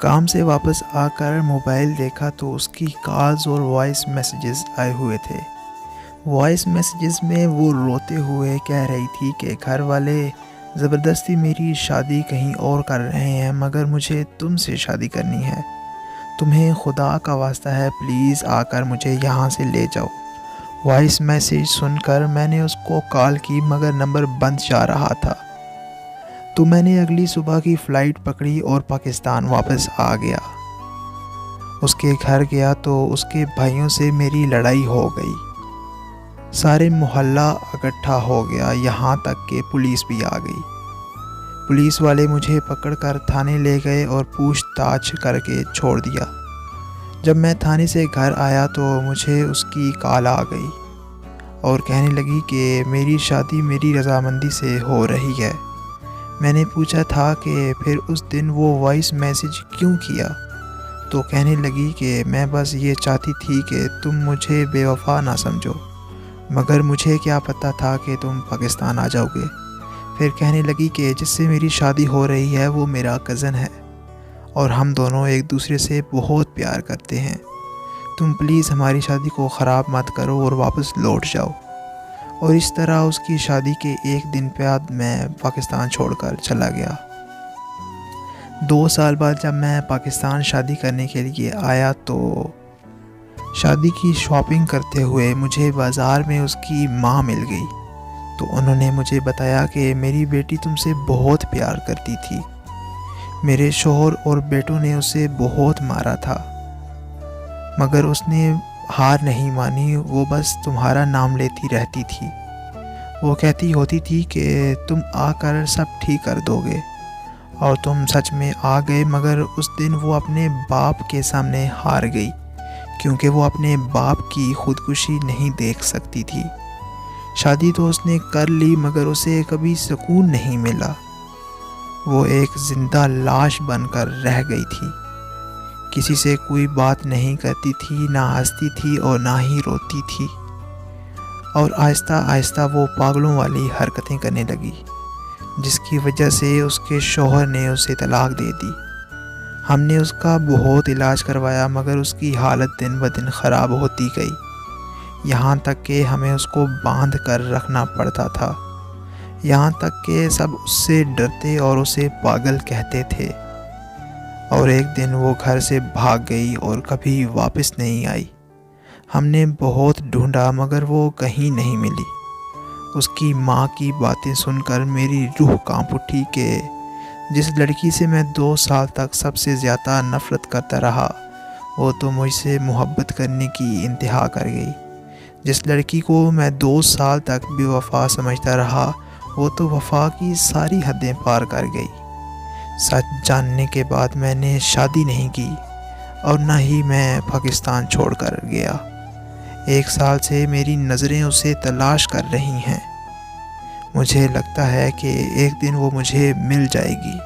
کام سے واپس آ کر موبائل دیکھا تو اس کی کالز اور وائس میسیجز آئے ہوئے تھے۔ وائس میسیجز میں وہ روتے ہوئے کہہ رہی تھی کہ گھر والے زبردستی میری شادی کہیں اور کر رہے ہیں، مگر مجھے تم سے شادی کرنی ہے۔ تمہیں خدا کا واسطہ ہے، پلیز آ کر مجھے یہاں سے لے جاؤ۔ وائس میسیج سن کر میں نے اس کو کال کی مگر نمبر بند جا رہا تھا، تو میں نے اگلی صبح کی فلائٹ پکڑی اور پاکستان واپس آ گیا۔ اس کے گھر گیا تو اس کے بھائیوں سے میری لڑائی ہو گئی۔ سارے محلہ اکٹھا ہو گیا، یہاں تک کہ پولیس بھی آ گئی۔ پولیس والے مجھے پکڑ کر تھانے لے گئے اور پوچھ تاچھ کر کے چھوڑ دیا۔ جب میں تھانے سے گھر آیا تو مجھے اس کی کال آ گئی اور کہنے لگی کہ میری شادی میری رضامندی سے ہو رہی ہے۔ میں نے پوچھا تھا کہ پھر اس دن وہ وائس میسیج کیوں کیا، تو کہنے لگی کہ میں بس یہ چاہتی تھی کہ تم مجھے بے وفا نہ سمجھو، مگر مجھے کیا پتہ تھا کہ تم پاکستان آ جاؤ گے۔ پھر کہنے لگی کہ جس سے میری شادی ہو رہی ہے وہ میرا کزن ہے اور ہم دونوں ایک دوسرے سے بہت پیار کرتے ہیں۔ تم پلیز ہماری شادی کو خراب مت کرو اور واپس لوٹ جاؤ۔ اور اس طرح اس کی شادی کے ایک دن بعد میں پاکستان چھوڑ کر چلا گیا۔ 2 سال بعد جب میں پاکستان شادی کرنے کے لیے آیا تو شادی کی شاپنگ کرتے ہوئے مجھے بازار میں اس کی ماں مل گئی، تو انہوں نے مجھے بتایا کہ میری بیٹی تم سے بہت پیار کرتی تھی، میرے شوہر اور بیٹوں نے اسے بہت مارا تھا، مگر اس نے ہار نہیں مانی، وہ بس تمہارا نام لیتی رہتی تھی۔ وہ کہتی ہوتی تھی کہ تم آ کر سب ٹھیک کر دو گے، اور تم سچ میں آ گئے، مگر اس دن وہ اپنے باپ کے سامنے ہار گئی، کیونکہ وہ اپنے باپ کی خودکشی نہیں دیکھ سکتی تھی۔ شادی تو اس نے کر لی مگر اسے کبھی سکون نہیں ملا، وہ ایک زندہ لاش بن کر رہ گئی تھی، کسی سے کوئی بات نہیں کرتی تھی، نہ ہنستی تھی اور نہ ہی روتی تھی، اور آہستہ آہستہ وہ پاگلوں والی حرکتیں کرنے لگی، جس کی وجہ سے اس کے شوہر نے اسے طلاق دے دی۔ ہم نے اس کا بہت علاج کروایا مگر اس کی حالت دن بدن خراب ہوتی گئی، یہاں تک کہ ہمیں اس کو باندھ کر رکھنا پڑتا تھا، یہاں تک کہ سب اس سے ڈرتے اور اسے پاگل کہتے تھے۔ اور ایک دن وہ گھر سے بھاگ گئی اور کبھی واپس نہیں آئی۔ ہم نے بہت ڈھونڈا مگر وہ کہیں نہیں ملی۔ اس کی ماں کی باتیں سن کر میری روح کانپ اٹھی کہ جس لڑکی سے میں 2 سال تک سب سے زیادہ نفرت کرتا رہا، وہ تو مجھ سے محبت کرنے کی انتہا کر گئی۔ جس لڑکی کو میں 2 سال تک بے وفا سمجھتا رہا، وہ تو وفا کی ساری حدیں پار کر گئی۔ سچ جاننے کے بعد میں نے شادی نہیں کی اور نہ ہی میں پاکستان چھوڑ کر گیا۔ 1 سال سے میری نظریں اسے تلاش کر رہی ہیں، مجھے لگتا ہے کہ ایک دن وہ مجھے مل جائے گی۔